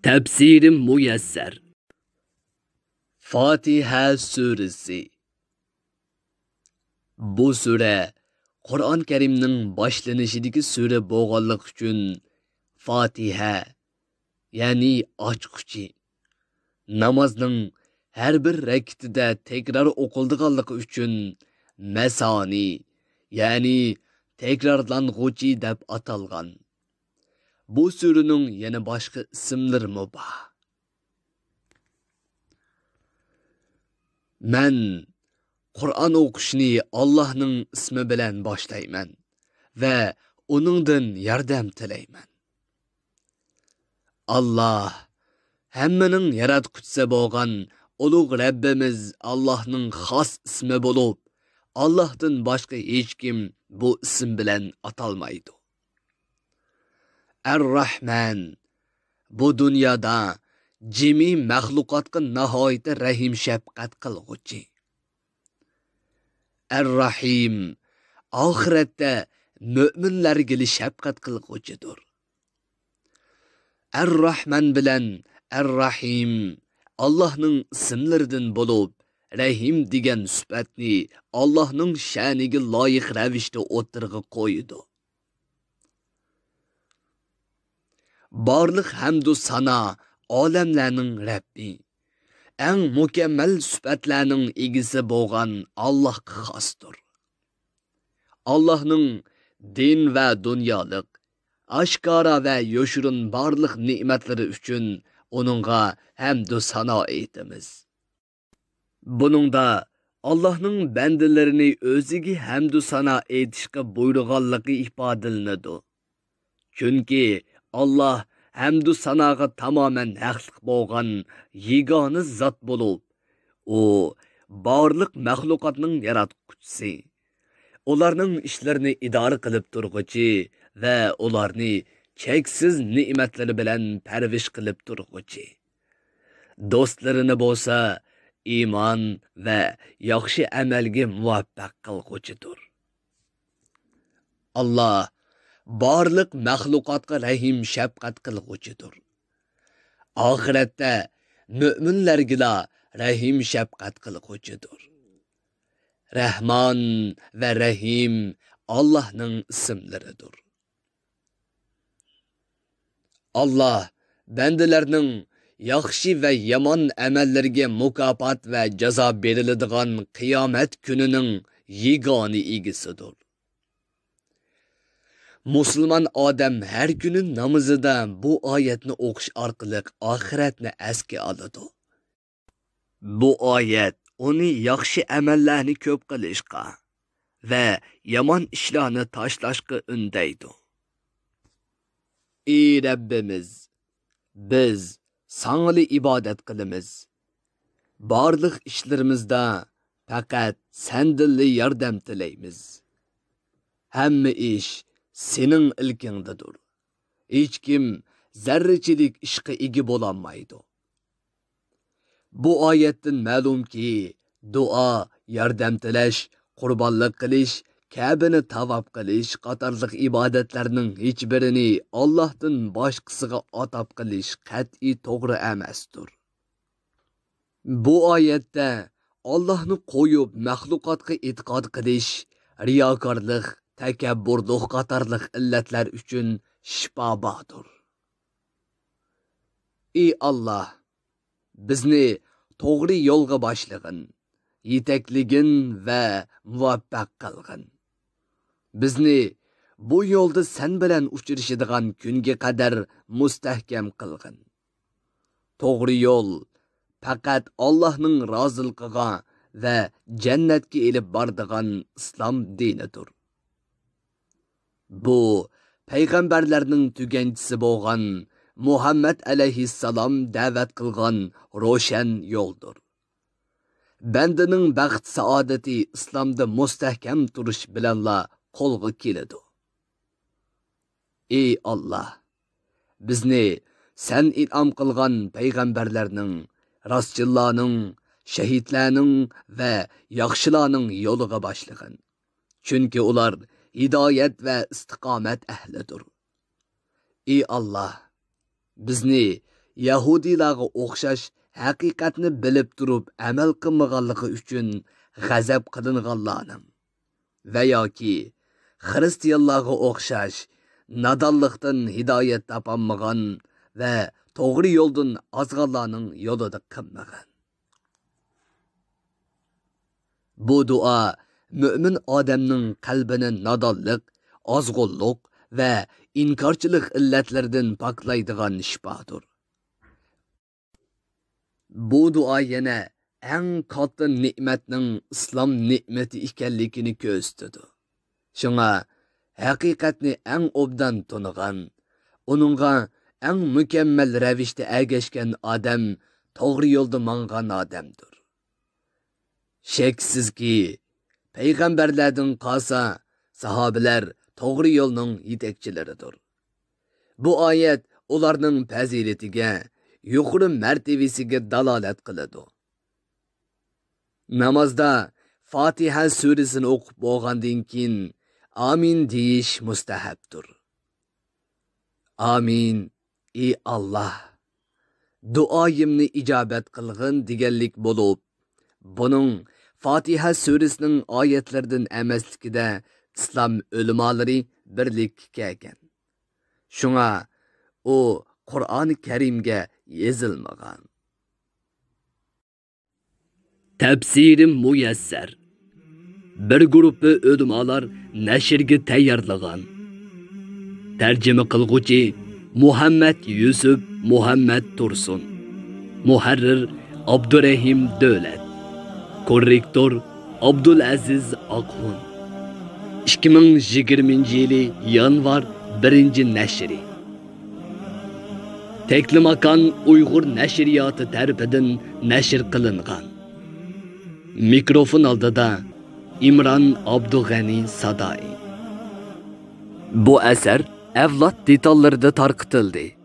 Tafsirim muyassar. Fatiha suresi. Bu sure Qur'on Karimning boshlanishidagi sura bo'lganligi uchun Fatiha, ya'ni ochquchi, namozning har bir rak'atida takror o'qildiganligi uchun masoni, ya'ni takrorlang'uvchi deb atalgan. Bu suraning yana boshqa ismlari bor. Men Qur'on o'qishni Allohning ismi bilan boshlayman va uningdan yordam tilayman. Alloh hammaning yaratquchisi bo'lgan ulug' Rabbimiz Allohning xos ismi bo'lib, Allohdan boshqa hech kim bu ism bilan atalmaydi. Ar-Rahman, bu dunyoda jimi maxluqotga nihoyat rahim shafqat qilg'uchi. Ar-Rahim, oxiratda mo'minlarga shafqat qilg'uchidir. Ar-Rahman bilan Ar-Rahim Allohning ismlaridan bo'lib, Rahim degan sifatni Allohning sha'niga loyiq ravishda o'tirg'i qo'ydi. Barliq hamdu sana olamlarning Rabbi, eng mukammal sifatlarning egisi bo'lgan Allohga xosdir. Allohning din va dunyolik, oshkora va yoshirin barliq ne'matlari uchun uningga hamdu sano aytamiz. Buningda Allohning bandalarini o'ziga hamdu sano aytishga buyurganligi ifodalanadi. Chunki Allah hamdu sanoga tamoman haqliq bo'lgan yegona zot bo'lib, u barliq maxluqotning yaratquchisi, ularning ishlarini idora qilib turg'uchi va ularni cheksiz ne'matlari bilan parvish qilib turg'uchi. Do'stlarini bo'lsa iymon va yaxshi amalga muvaffaq qilg'uchidir. Allah barliq maxluqotga rahim shafqat qilg'uchidir. Oxiratda mo'minlarga rahim shafqat qilg'uchidir. Rahmon va Rahim Allohning ismlaridir. Allah bandalarning yaxshi va yomon amallariga mukofot va jazo beriladigan qiyomat kunining yegona egisidir. Musulmon odam har kuni namozida bu oyatni o'qish orqali oxiratni asga oladi. Bu oyat uni yaxshi amallarni ko'p qilishga va yomon ishlarni tashlashga undaydi. Ey Rabbimiz, biz Sanga ibodat qilamiz. Barliq ishlarimizda faqat Sendan yordam tilaymiz. Hamma ish sening ilkingdadir. Hech kim zarrachilik ishga ega bo'lolmaydi. Bu oyatdan ma'lumki, duo, yordam tilash, qurbonlik qilish, Ka'bani tavob qilish qatorliq ibodatlarning hech birini Allohdan boshqasiga atab qilish qat'iy to'g'ri emasdir. Bu oyatda Allohni qo'yib maxluqotga e'tiqod qilish, riyokorlik, takabburlik qatorliq illatlar uchun shifo bordir. Ey Alloh, bizni to'g'ri yo'lga boshlagin, yetakligin va muvaffaq qilgin. Bizni bu yo'lda sen bilan uchrashadigan kunga qadar mustahkam qilgin. To'g'ri yo'l faqat Allohning roziligiga va jannatga elib boradigan islom dinidir. Bu payg'ambarlarning tuganchisi bo'lgan Muhammad alayhissalom da'vat qilgan ro'shan yo'ldir. Bandaning baxt saodati islomda mustahkam turish bilanla qo'lga keladi. Ey Allah, bizni sen in'om qilgan payg'ambarlarning, rostchillarning, shahidlarning va yaxshilarning yo'liga boshlagin. Chunki ular hidoyat va istiqomat ahlidir. Ey Allah, bizni Yahudilarga o'xshash haqiqatni bilib turib amal qilmaganligi uchun g'azab qilinganlarning va yoki xristianlarga o'xshash nadonlikdan hidoyat topolmagan va to'g'ri yo'ldan ozganlarning yo'lida qilmagan. Bu duo mo'min odamning qalbini nadonlik, ozg'unlik va inkorchilik illatlaridan poklaydigan shifodir. Bu duo yana eng katta ne'matning islom ne'mati ekanligini ko'rsatadi. Shunga haqiqatni eng obdan tonigan, uningga eng mukammal ravishda ergashgan odam to'g'ri yo'lda mangan odamdir. Sheksizki, payg'ambarlardan qolsa, sahobalar to'g'ri yo'lning yetakchilaridir. Bu oyat ularning fazilatiga, yuqori martabasiga dalolat qiladi. Namozda Fatiha surasini o'qib bo'lgandan keyin amin deyish mustahabdir. Amin, ey Allah, duoyimni ijobat qilgin deganlik bo'lib, buning Fatiha surasining oyatlaridan emasligida islom ulamolari birlik kelgan. Shunga u Qur'oni Karimga yozilmagan. Tafsiri muyassar. Bir guruhi ulamolar nashrga tayyorlagan. Tarjima qilguvchi Muhammad Yusuf Muhammad Tursun. Muharrir Abdurrahim Davlat. Korrektor Abdulaziz Aqhun. 2020 yanvar 1 nashri. Teklimakan Uyg'ur nashriyoti tarafidan nashr qilingan. Mikrofon oldida İmran Abdug'ani Sadai. Bu asar avlod detallarida tarqitildi.